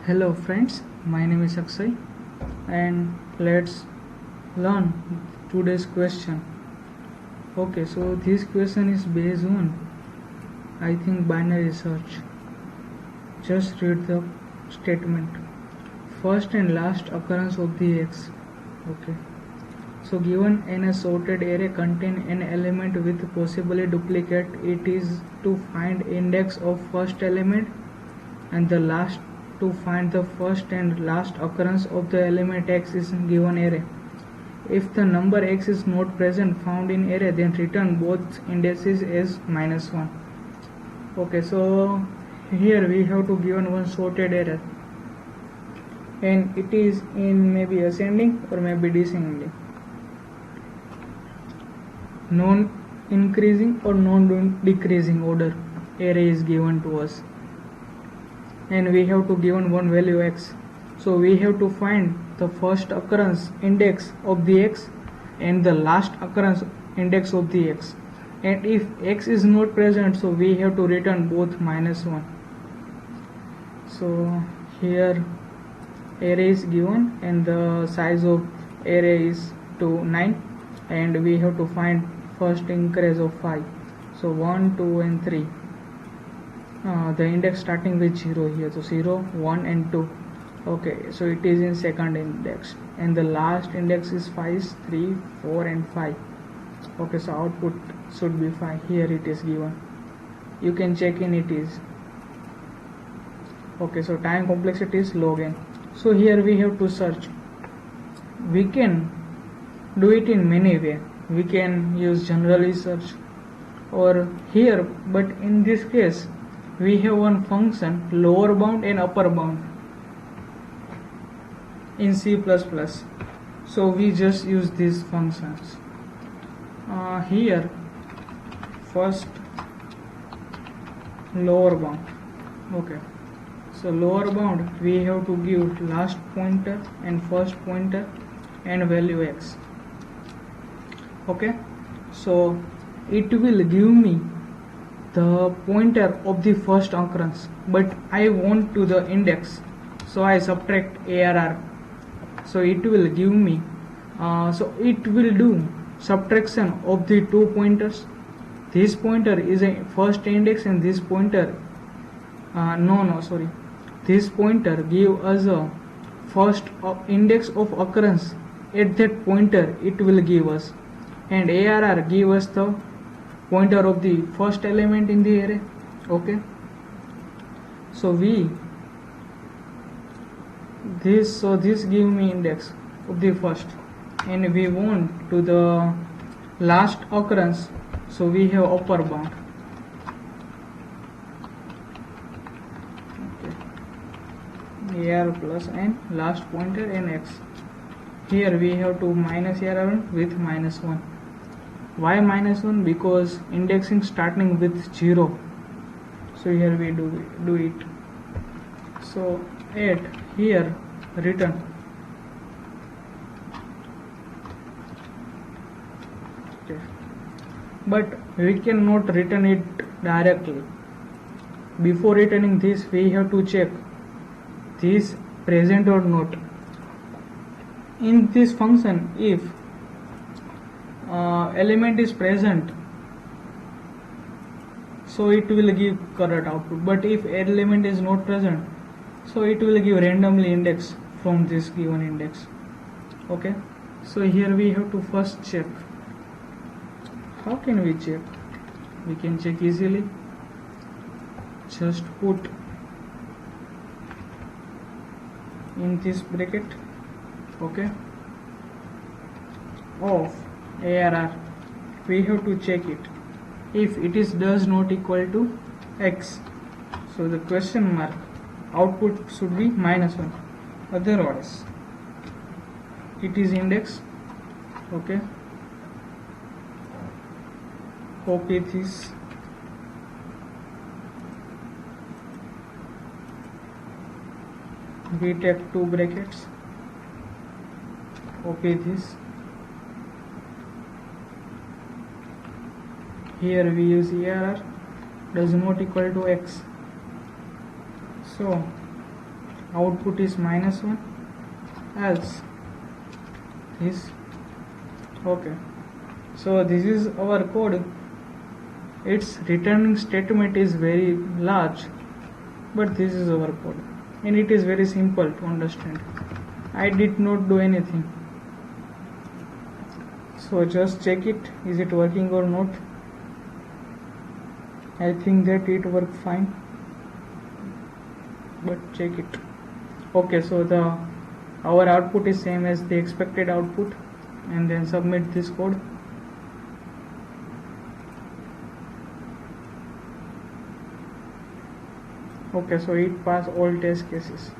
Hello friends, my name is Akshay and let's learn today's question. Okay, so this question is based on I think binary search. Just read the statement. First and last occurrence of the X. Okay. So given in a sorted array contain an element with possibly duplicate, it is to find index of first element and the last to find the first and last occurrence of the element X is given array. If the number X is not present found in array, then return both indices as -1. Okay, so here we have to given one sorted array and it is in maybe ascending or maybe descending, non increasing or non decreasing order array is given to us, and we have to given one value X. So we have to find the first occurrence index of the X and the last occurrence index of the X, and if X is not present, so we have to return both -1. So here array is given and the size of array is to 9, and we have to find first increase of 5. So 1, 2 and 3. The index starting with 0 here, so 0, 1 and 2. Okay, so it is in second index and the last index is 5, 3, 4 and 5. Okay, so output should be 5. Here it is given, you can check in it is. Okay, so time complexity is log n. So here we have to search. We can do it in many ways. We can use generally search or here, but in this case we have one function lower bound and upper bound in C++. So we just use these functions. Here first lower bound. Okay, so lower bound we have to give last pointer and first pointer and value X. Okay, so it will give me the pointer of the first occurrence, but I want to the index, so I subtract ARR. So it will give me so it will do subtraction of the two pointers. This pointer is a first index and this pointer this pointer give us a first index of occurrence. At that pointer it will give us, and ARR give us the pointer of the first element in the array. Okay, so this give me index of the first, and we want to the last occurrence, so we have upper bound. Okay, AR plus n last pointer and X. Here we have to minus AR1 with -1. Why -1? Because indexing starting with 0. So here we do it. So at here return. Okay, but we cannot return it directly. Before returning this, we have to check this present or not. In this function, if element is present, so it will give correct output, but if element is not present, so it will give randomly index from this given index. Okay, so here we have to first check. How can we check? We can check easily. Just put in this bracket, okay, of ARR. We have to check it. If it is does not equal to X, so the question mark output should be -1. Otherwise it is index. Okay, copy this. We take two brackets, copy this. Here we use ARR does not equal to X, so output is -1, else this. Okay, so this is our code. Its returning statement is very large, but this is our code and it is very simple to understand. I did not do anything, so just check it, is it working or not. I think that it worked fine, but check it. Okay, so our output is same as the expected output, and then submit this code. Okay, so it passed all test cases.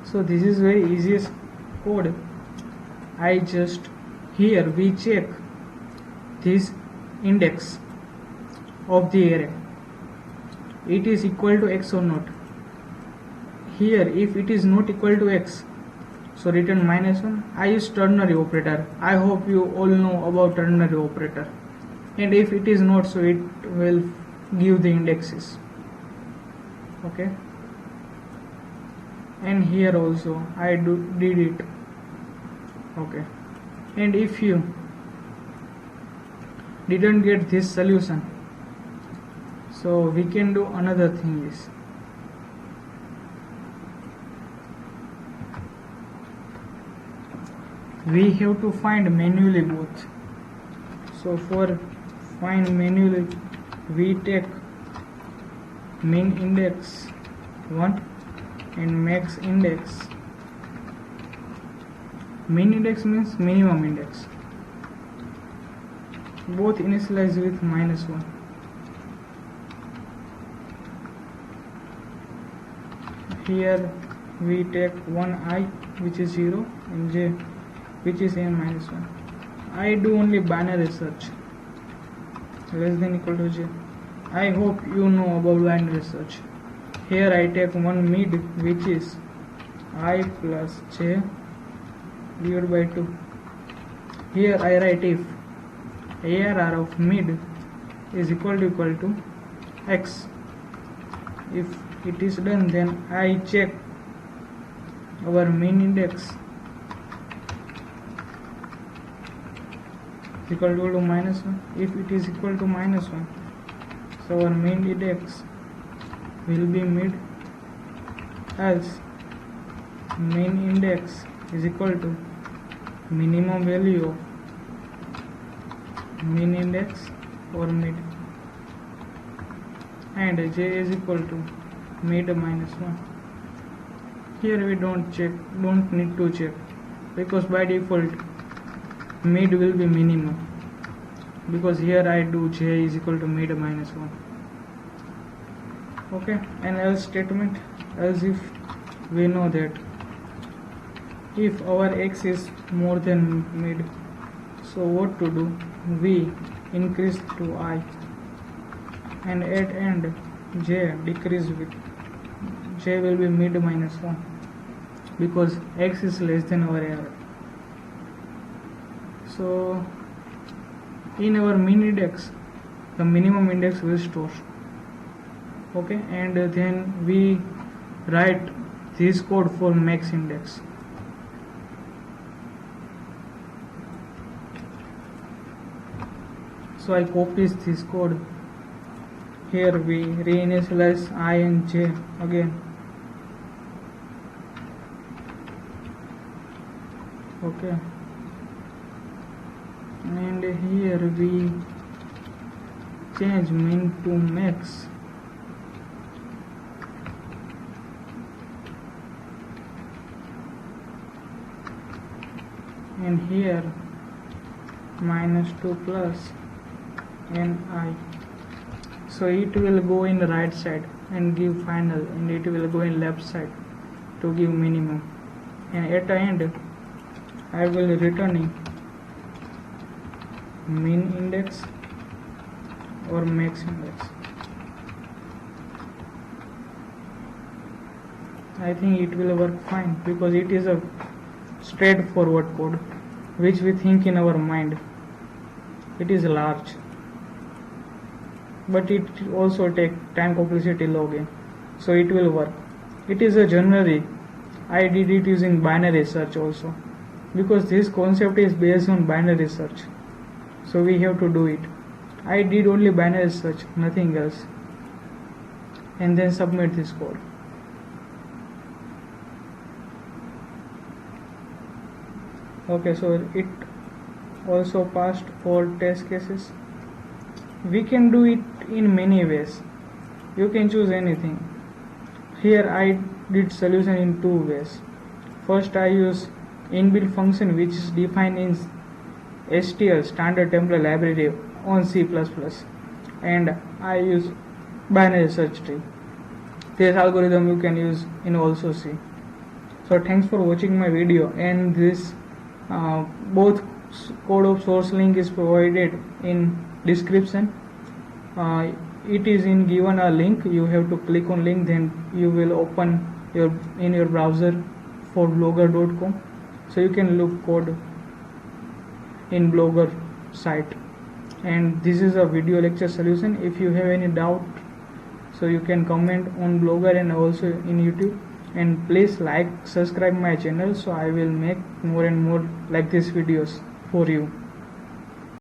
So this is very easiest code. I just, here we check this index of the array, it is equal to x or not. Here if it is not equal to x, so return -1. I use ternary operator. I hope you all know about ternary operator. And if it is not, so it will give the indexes. Okay, and here also I did it. Okay, and if you didn't get this solution, so we can do another thing is, we have to find manually both. So for find manually, we take min index 1 and max index. Min index means minimum index, both initialize with -1. Here we take one I which is 0 and j which is n-1. I do only binary search, less than equal to j. I hope you know about binary search. Here I take one mid which is I plus j divided by 2. Here I write if ARR of mid is equal to x. If it is done, then I check our min index is equal to -1. If it is equal to -1, so our min index will be mid, else min index is equal to minimum value of min index or mid, and j is equal to mid -1. Here we don't need to check, because by default mid will be minimum, because here I do j is equal to mid -1. Okay, and else statement, else if we know that if our x is more than mid, so what to do, we increase to I, and at end j decrease with j will be mid -1, because x is less than our error. So in our min index the minimum index will store. Okay, and then we write this code for max index. So I copy this code. Here we reinitialize I and j again. Okay, and here we change min to max. And here -2 plus ni, so it will go in the right side and give final, and it will go in left side to give minimum, and at the end I will returning min index or max index. I think it will work fine, because it is a straightforward code which we think in our mind. It is large. but it also take time complexity login, so it will work. It is a generic. I did it using binary search also, because this concept is based on binary search, so we have to do it. I did only binary search, nothing else, and then submit this code. Okay, so it also passed all test cases. We can do it in many ways. You can choose anything. Here I did solution in two ways. First, I use inbuilt function which is defined in STL, standard template library, on C++, and I use binary search tree. This algorithm you can use in also C. So thanks for watching my video, and this both code of source link is provided in description. It is in given a link. You have to click on link, then you will open in your browser for blogger.com, so you can look code in Blogger site. And this is a video lecture solution. If you have any doubt, so you can comment on Blogger and also in YouTube. And please like, subscribe my channel, so I will make more and more like these videos for you.